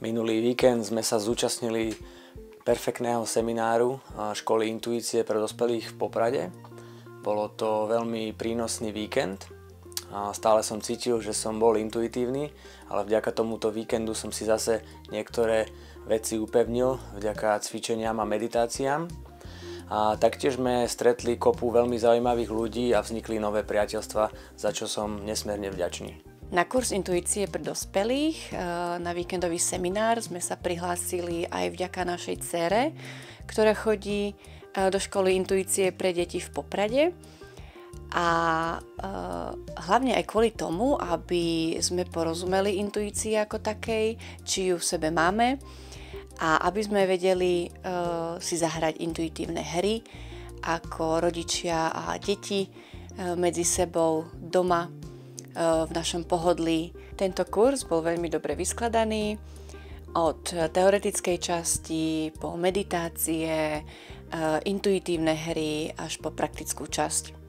Minulý víkend sme sa zúčastnili perfektného semináru školy intuície pre dospelých v Poprade. Bolo to veľmi prínosný víkend. Stále som cítil, že som bol intuitívny, ale vďaka tomuto víkendu som si zase niektoré veci upevnil vďaka cvičeniam a meditáciám. A taktiež sme stretli kopu veľmi zaujímavých ľudí a vznikli nové priateľstvá, za čo som nesmierne vďačný. Na kurz intuície pre dospelých, na víkendový seminár sme sa prihlásili aj vďaka našej dcére, ktorá chodí do školy intuície pre deti v Poprade. A hlavne aj kvôli tomu, aby sme porozumeli intuícii ako takej, či ju v sebe máme a aby sme vedeli si zahrať intuitívne hry ako rodičia a deti medzi sebou doma v našom pohodlí. Tento kurz bol veľmi dobre vyskladaný od teoretickej časti po meditácie, intuitívne hry až po praktickú časť.